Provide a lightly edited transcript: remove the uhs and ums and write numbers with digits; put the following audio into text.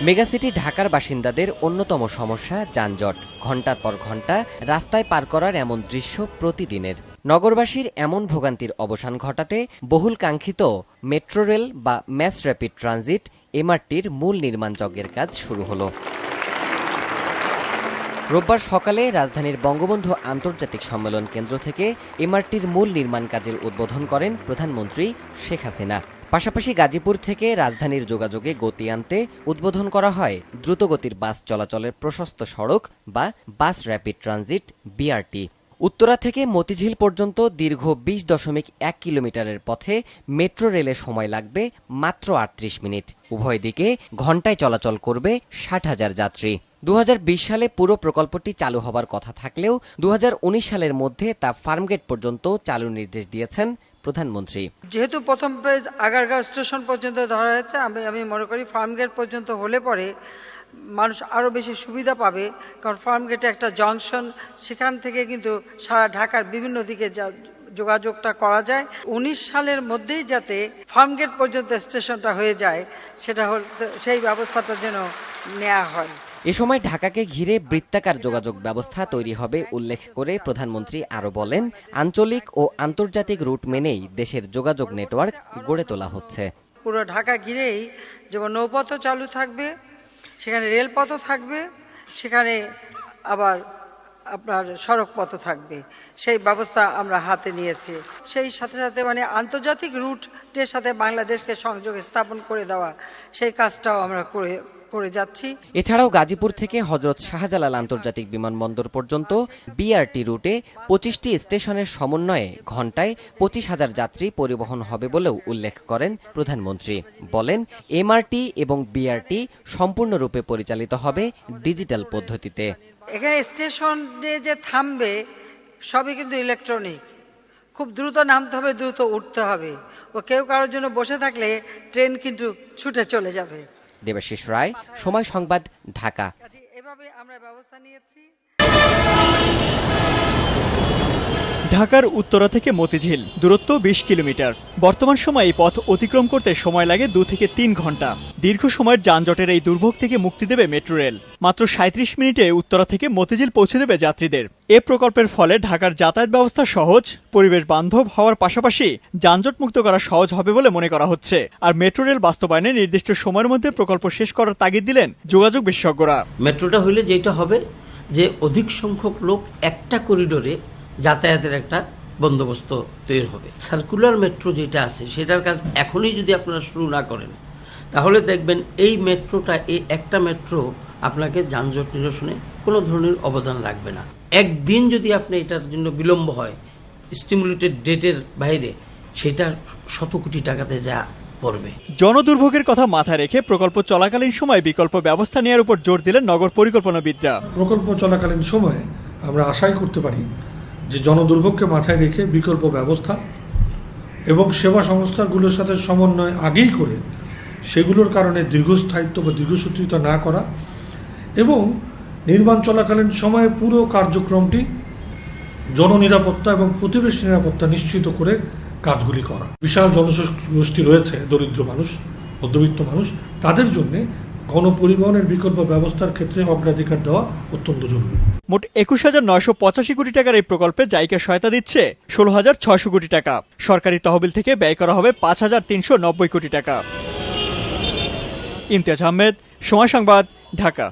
Megacity ঢাকার বাসিন্দাদের অন্যতম সমস্যা যানজট। ঘণ্টার পর ঘণ্টা রাস্তায় পার করার এমন দৃশ্য প্রতিদিনের। নগরবাসীর এমন ভোগান্তির অবসান ঘটাতে বহুল কাঙ্ক্ষিত মেট্রো রেল বা ম্যাস র্যাপিড ট্রানজিট এমআরটির মূল নির্মাণ যজ্ঞের কাজ শুরু হলো। রোববার সকালে রাজধানীর বঙ্গবন্ধু আন্তর্জাতিক সম্মেলন কেন্দ্র থেকে এমআরটির মূল নির্মাণ কাজের উদ্বোধন করেন প্রধানমন্ত্রী শেখ হাসিনা। পাশাপাশি গাজীপুর থেকে রাজধানীর যোগাযোগে গতি আনতে উদ্বোধন করা হয় দ্রুতগতির বাস চলাচলের প্রশস্ত সড়ক বা বাস র্যাপিড ট্রানজিট বিআরটি। উত্তরা থেকে মতিঝিল পর্যন্ত দীর্ঘ ২০.১ কিলোমিটারের পথে মেট্রো রেলে সময় লাগবে মাত্র ৩৮ মিনিট। উভয় দিকে ঘণ্টায় চলাচল করবে ৬০,০০০ যাত্রী। ২০২০ সালে পুরো প্রকল্পটি চালু হবার কথা থাকলেও ২০১৯ সালের মধ্যে তা ফার্মগেট পর্যন্ত চালুর নির্দেশ দিয়েছেন প্রধানমন্ত্রী। যেহেতু প্রথম পেজ আগারগাঁও স্টেশন পর্যন্ত ধরা হয়েছে, আমি মনে করি ফার্মগেট পর্যন্ত হলে পরে মানুষ আরও বেশি সুবিধা পাবে, কারণ ফার্মগেটে একটা জংশন, সেখান থেকে কিন্তু সারা ঢাকার বিভিন্ন দিকে যোগাযোগটা করা যায়। ১৯ সালের মধ্যেই যাতে ফার্মগেট পর্যন্ত স্টেশনটা হয়ে যায়, সেটা সেই ব্যবস্থাটা যেন নেওয়া হয়। এ সময় ঢাকাকে ঘিরে বৃত্তাকার যোগাযোগ ব্যবস্থা তৈরি হবে উল্লেখ করে প্রধানমন্ত্রী আরও বলেন, আঞ্চলিক ও আন্তর্জাতিক রুট মেনেই দেশের যোগাযোগ নেটওয়ার্ক গড়ে তোলা হচ্ছে। পুরো ঢাকা ঘিরেই যেমন নৌপথও চালু থাকবে, সেখানে রেলপথও থাকবে, সেখানে আবার আপনার সড়ক পথও থাকবে, সেই ব্যবস্থা আমরা হাতে নিয়েছি। সেই সাথে সাথে আন্তর্জাতিক রুটের সাথে বাংলাদেশকে সংযোগ স্থাপন করে দেওয়া, সেই কাজটাও আমরা করে যাচ্ছি। এছাড়াও গাজীপুর থেকে হযরত শাহজালাল আন্তর্জাতিক বিমানবন্দর পর্যন্ত বিআরটি রুটে ২৫টি স্টেশনের সমন্বয়ে ঘণ্টায় ২৫,০০০ যাত্রী পরিবহন হবে বলেও উল্লেখ করেন প্রধানমন্ত্রী। বলেন, এমআরটি এবং বিআরটি সম্পূর্ণরূপে পরিচালিত হবে ডিজিটাল পদ্ধতিতে। এখানে স্টেশনে যে থামবে সবই কিন্তু ইলেকট্রনিক। খুব দ্রুত নামতে হবে, দ্রুত উঠতে হবে। ও কেউ কারোর জন্য বসে থাকলে ট্রেন কিন্তু ছুটে চলে যাবে। দেবাশিস রায়, সময় সংবাদ, ঢাকা। এভাবে আমরা ব্যবস্থা নিয়েছি। ঢাকার উত্তরা থেকে মতিঝিল দূরত্ব ২০ কিলোমিটার। বর্তমান সময়ে এই পথ অতিক্রম করতে সময় লাগে ২ থেকে ৩ ঘণ্টা। দীর্ঘ সময়ের যানজটের এই দুর্ভোগ থেকে মুক্তি দেবে মেট্রো রেল। মাত্র ৩৭ মিনিটে উত্তরা থেকে মতিঝিল পৌঁছে দেবে যাত্রীদের। এ প্রকল্পের ফলে ঢাকার যাতায়াত ব্যবস্থা সহজ, পরিবেশ বান্ধব হওয়ার পাশাপাশি যানজট মুক্ত করা সহজ হবে বলে মনে করা হচ্ছে। আর মেট্রো রেল বাস্তবায়নে নির্দিষ্ট সময়ের মধ্যে প্রকল্প শেষ করার তাগিদ দিলেন যোগাযোগ বিশেষজ্ঞরা। মেট্রোটা হইলে যেটা হবে যে অধিক সংখ্যক লোক একটা করিডোরে যাতায়াতের একটা বন্দোবস্ত তৈরি হবে। সার্কুলার মেট্রো যেটা আছে সেটার কাজ এখনই যদি আপনারা শুরু না করেন, তাহলে দেখবেন এই মেট্রোটা, এই একটা মেট্রো আপনাকে যানজট নিরসনে কোনো ধরনের অবদান রাখবে না। একদিন যদি আপনি এটার জন্য বিলম্ব হয় স্টিমুলেটেড ডেটের বাইরে, সেটা শত কোটি টাকাতে যা পড়বে। জনদুর্ভোগের কথা মাথায় রেখে প্রকল্প চলাকালীন সময় বিকল্প ব্যবস্থা নেওয়ার উপর জোর দিলেন নগর পরিকল্পনাবিদরা। প্রকল্প চলাকালীন সময়ে আমরা আশাই করতে পারি যে জনদুর্ভোগকে মাথায় রেখে বিকল্প ব্যবস্থা এবং সেবা সংস্থাগুলোর সাথে সমন্বয় আগেই করে সেগুলোর কারণে দীর্ঘস্থায়িত্ব বা দীর্ঘসূত্রিতা না করা এবং নির্মাণ চলাকালীন সময়ে পুরো কার্যক্রমটি জননিরাপত্তা এবং প্রতিবেশ নিরাপত্তা নিশ্চিত করে কাজগুলি করা। বিশাল জনগোষ্ঠী রয়েছে, দরিদ্র মানুষ, মধ্যবিত্ত মানুষ, তাদের জন্য গণপরিবহনের বিকল্প ব্যবস্থার ক্ষেত্রে অগ্রাধিকার দেওয়া অত্যন্ত জরুরি। মোট ২১,৯৮৫ কোটি টাকার এই প্রকল্পে জাইকা সহায়তা দিচ্ছে ১৬,৬০০ কোটি টাকা। সরকারি তহবিল থেকে ব্যয় করা হবে ৫,৩৯০ কোটি টাকা। ইমতিয়াজ আহমেদ, সময় সংবাদ, ঢাকা।